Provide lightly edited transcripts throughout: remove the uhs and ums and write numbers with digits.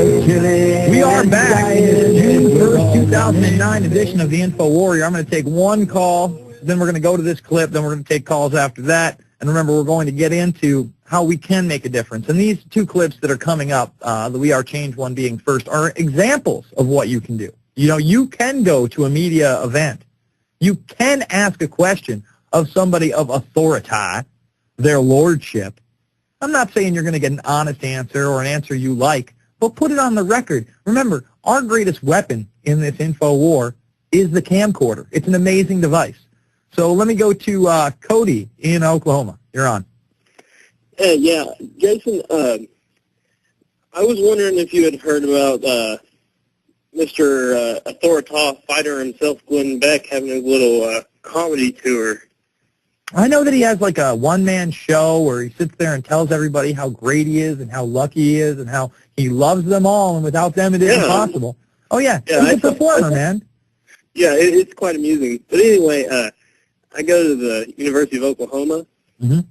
We are back in this June 1st, 2009 edition of the Infowarrior. I'm going to take one call, then we're going to go to this clip, then we're going to take calls after that. And remember, we're going to get into how we can make a difference. And these two clips that are coming up, the We Are Change one being first, are examples of what you can do. You know, you can go to a media event. You can ask a question of somebody of authority, their lordship. I'm not saying you're going to get an honest answer or an answer you like, but put it on the record. Remember, our greatest weapon in this info war is the camcorder. It's an amazing device. So let me go to Cody in Oklahoma. You're on. Hey, yeah, Jason, I was wondering if you had heard about Mr. Authorita fighter himself, Glenn Beck, having a little comedy tour. I know that he has like a one-man show where he sits there and tells everybody how great he is and how lucky he is and how he loves them all, and without them it isn't possible. Oh, yeah. He's a performer, man. Yeah, it's quite amusing. But anyway, I go to the University of Oklahoma,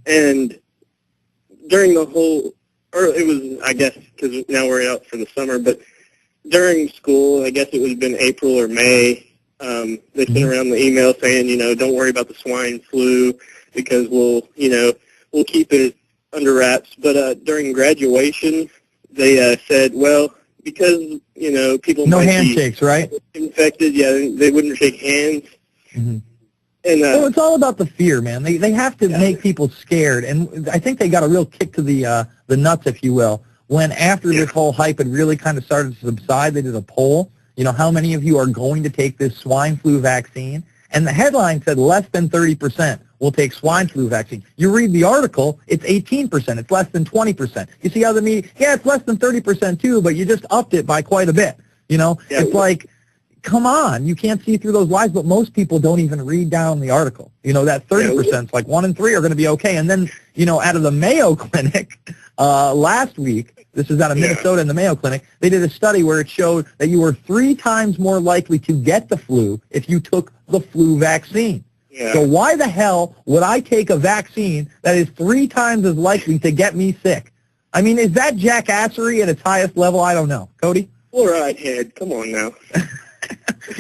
and during the whole, or it was, I guess, because now we're out for the summer, but during school, I guess it would have been April or May, they sent around the email saying, you know, don't worry about the swine flu because we'll keep it under wraps. But during graduation, they said, well, because, you know, people no might handshakes, be right? infected, yeah, they wouldn't shake hands. And so it's all about the fear, man. They have to make people scared, and I think they got a real kick to the nuts, if you will, when after this whole hype had really kind of started to subside, they did a poll. You know, how many of you are going to take this swine flu vaccine? And the headline said less than 30% will take swine flu vaccine. You read the article, it's 18%. It's less than 20%. You see how the media, yeah, it's less than 30% too, but you just upped it by quite a bit. You know, it's like, come on, you can't see through those lies, but most people don't even read down the article. You know, that 30% is like 1 in 3 are going to be okay. And then, you know, out of the Mayo Clinic last week, this is out of Minnesota in the Mayo Clinic, they did a study where it showed that you were 3 times more likely to get the flu if you took the flu vaccine. So why the hell would I take a vaccine that is 3 times as likely to get me sick? I mean, is that jackassery at its highest level? I don't know. Cody? All right, Head. Come on now.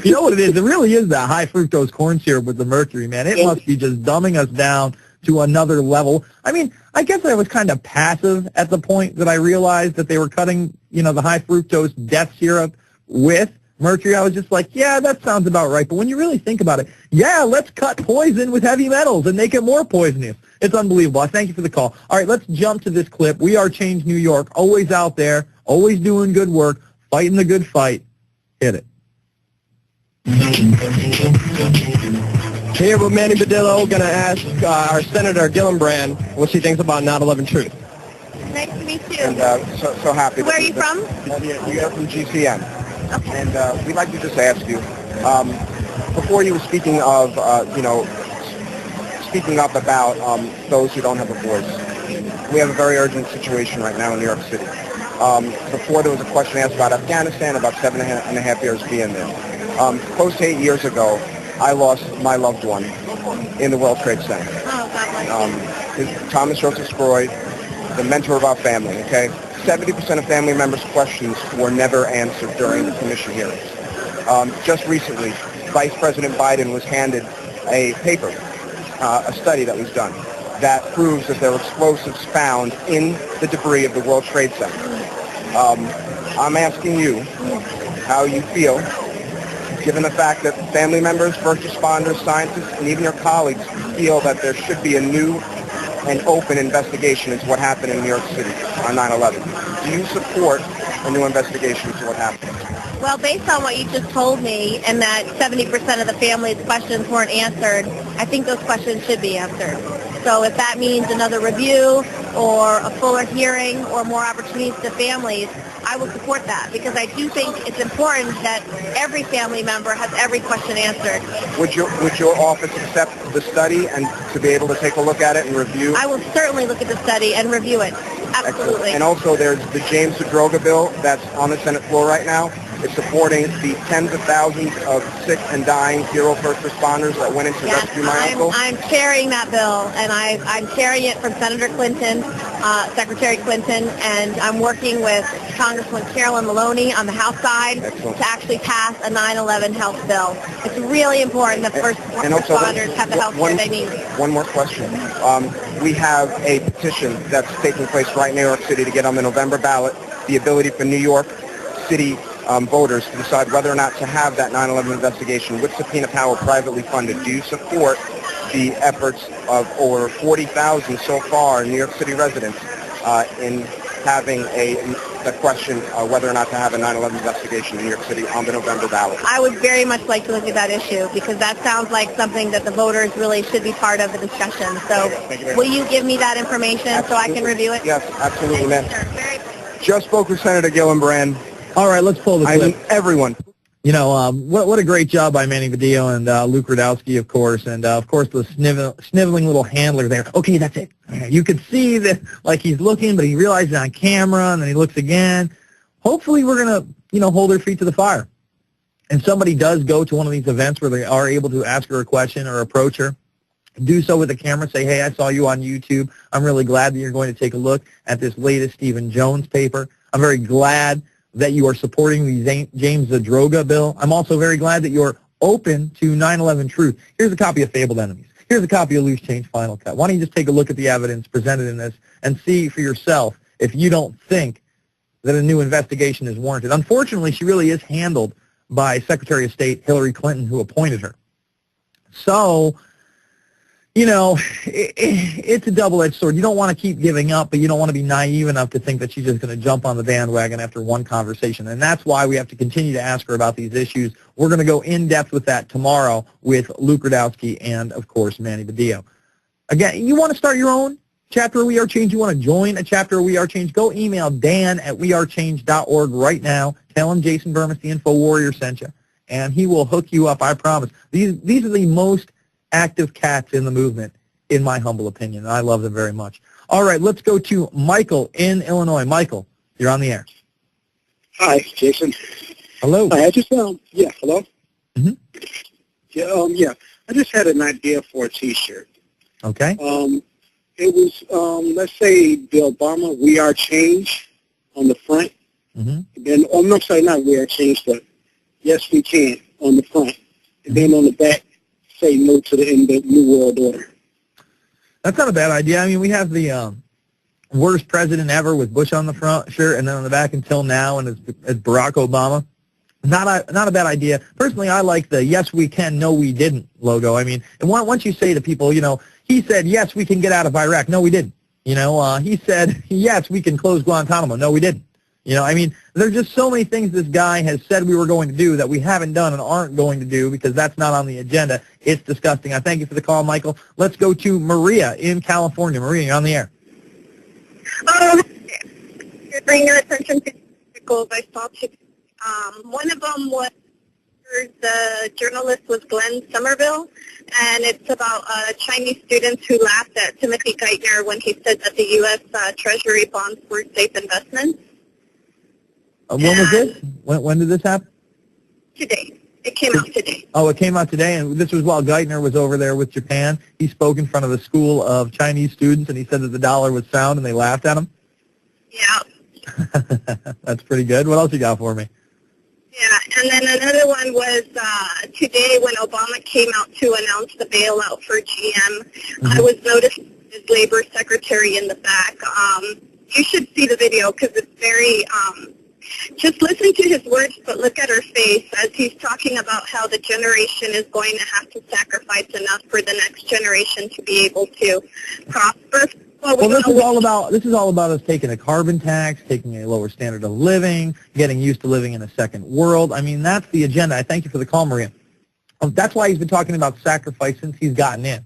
You know what it is? It really is that high fructose corn syrup with the mercury, man. It must be just dumbing us down to another level. I mean, I guess I was kind of passive at the point that I realized that they were cutting, you know, the high fructose death syrup with mercury. I was just like, yeah, that sounds about right. But when you really think about it, yeah, let's cut poison with heavy metals and make it more poisonous. It's unbelievable. I thank you for the call. All right, let's jump to this clip. We Are Change New York, always out there, always doing good work, fighting the good fight. Hit it. Here with Manny Badillo, going to ask our Senator Gillibrand what she thinks about 9/11 Truth. Nice to meet you. And so happy. Where are you from? We are from GCN. Okay. And we'd like to just ask you, before you were speaking of, speaking up about those who don't have a voice, we have a very urgent situation right now in New York City. Before there was a question asked about Afghanistan, about 7.5 years being there. Close to 8 years ago, I lost my loved one in the World Trade Center. Oh, God bless you. Thomas Joseph Sproy, the mentor of our family, okay? 70% of family members' questions were never answered during the commission hearings. Just recently, Vice President Biden was handed a paper, a study that was done, that proves that there were explosives found in the debris of the World Trade Center. I'm asking you how you feel, given the fact that family members, first responders, scientists, and even your colleagues feel that there should be a new and open investigation into what happened in New York City on 9/11. Do you support a new investigation into what happened? Well, based on what you just told me, and that 70% of the family's questions weren't answered, I think those questions should be answered. So if that means another review or a fuller hearing or more opportunities to families, I will support that, because I do think it's important that every family member has every question answered. Would your office accept the study and to be able to take a look at it and review? I will certainly look at the study and review it. Absolutely. And also there's the James Droga bill that's on the Senate floor right now. It's supporting the tens of thousands of sick and dying hero first responders that went into rescue my uncle. I'm carrying that bill, and I'm carrying it from Senator Clinton Secretary Clinton, and I'm working with Congresswoman Carolyn Maloney on the House side to actually pass a 9/11 health bill. It's really important that first responders have the health care they need. One more question. We have a petition that's taking place right in New York City to get on the November ballot the ability for New York City voters to decide whether or not to have that 9/11 investigation with subpoena power privately funded. Do you support the efforts of over 40,000 so far New York City residents in having the question whether or not to have a 9/11 investigation in New York City on the November ballot? I would very much like to look at that issue because that sounds like something that the voters really should be part of the discussion. So will you give me that information so I can review it? Yes, absolutely, ma'am. Just spoke with Senator Gillibrand. All right, let's pull the clip. Everyone. You know, what a great job by Manny Badillo and Luke Rudowski, of course, and of course the sniveling little handler there. Okay, that's it. You could see that, like, he's looking, but he realizes on camera, and then he looks again. Hopefully we're going to, you know, hold their feet to the fire. And somebody does go to one of these events where they are able to ask her a question or approach her. Do so with the camera. Say, hey, I saw you on YouTube. I'm really glad that you're going to take a look at this latest Stephen Jones paper. I'm very glad that you are supporting the James Zadroga bill. I'm also very glad that you're open to 9/11 truth. Here's a copy of Fabled Enemies. Here's a copy of Loose Change Final Cut. Why don't you just take a look at the evidence presented in this and see for yourself if you don't think that a new investigation is warranted. Unfortunately, she really is handled by Secretary of State Hillary Clinton, who appointed her. So, you know, it's a double-edged sword. You don't want to keep giving up, but you don't want to be naive enough to think that she's just going to jump on the bandwagon after one conversation. And that's why we have to continue to ask her about these issues. We're going to go in-depth with that tomorrow with Luke Rudowski and, of course, Manny Badillo. Again, you want to start your own chapter of We Are Change? You want to join a chapter of We Are Change? Go email dan@wearechange.org right now. Tell him Jason Bermas, the Infowarrior, sent you, and he will hook you up, I promise. These are the most active cats in the movement, in my humble opinion. I love them very much. All right, let's go to Michael in Illinois. Michael, you're on the air. Hi, Jason. Hello. Hi, I just yeah, hello. Mm-hmm. Yeah. I just had an idea for a T-shirt. Okay. It was let's say the Obama "We Are Change" on the front. Mm-hmm. And then I'm sorry, not "We Are Change," but "Yes, We Can" on the front, and then on the back, say no to the New World Order. That's not a bad idea. I mean, we have the worst president ever with Bush on the front shirt, and then on the back until now, and it's Barack Obama. Not a bad idea. Personally, I like the "Yes, we can, no, we didn't" logo. I mean, and once you say to people, you know, he said, yes, we can get out of Iraq. No, we didn't. You know, he said, yes, we can close Guantanamo. No, we didn't. You know, I mean, there's just so many things this guy has said we were going to do that we haven't done and aren't going to do because that's not on the agenda. It's disgusting. I thank you for the call, Michael. Let's go to Maria in California. Maria, you're on the air. Bring your attention to articles I saw today. One of them was the journalist was Glenn Somerville, and it's about Chinese students who laughed at Timothy Geithner when he said that the U.S. Treasury bonds were safe investments. When was this? When did this happen? Today. It came out today. Oh, it came out today, and this was while Geithner was over there with Japan. He spoke in front of a school of Chinese students, and he said that the dollar was sound, and they laughed at him? Yeah. That's pretty good. What else you got for me? Yeah, and then another one was today when Obama came out to announce the bailout for GM. Mm-hmm. I was noticing his labor secretary in the back. You should see the video because it's very, just listen to his words, but look at her face as he's talking about how the generation is going to have to sacrifice enough for the next generation to be able to prosper. Well, this is all about us taking a carbon tax, taking a lower standard of living, getting used to living in a second world. I mean, that's the agenda. I thank you for the call, Maria. That's why he's been talking about sacrifice since he's gotten in.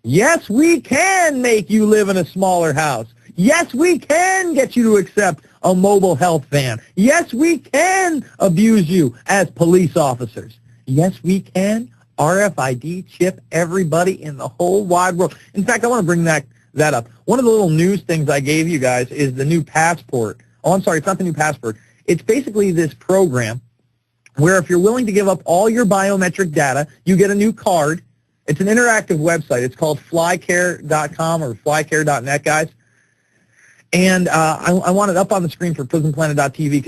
Yes, we can make you live in a smaller house. Yes, we can get you to accept a mobile health van. Yes, we can abuse you as police officers. Yes, we can RFID chip everybody in the whole wide world. In fact, I want to bring that up. One of the little news things I gave you guys is the new passport. Oh, I'm sorry, it's not the new passport. It's basically this program where if you're willing to give up all your biometric data, you get a new card. It's an interactive website. It's called flycare.com or flycare.net, guys. And I want it up on the screen for PrisonPlanet.tv.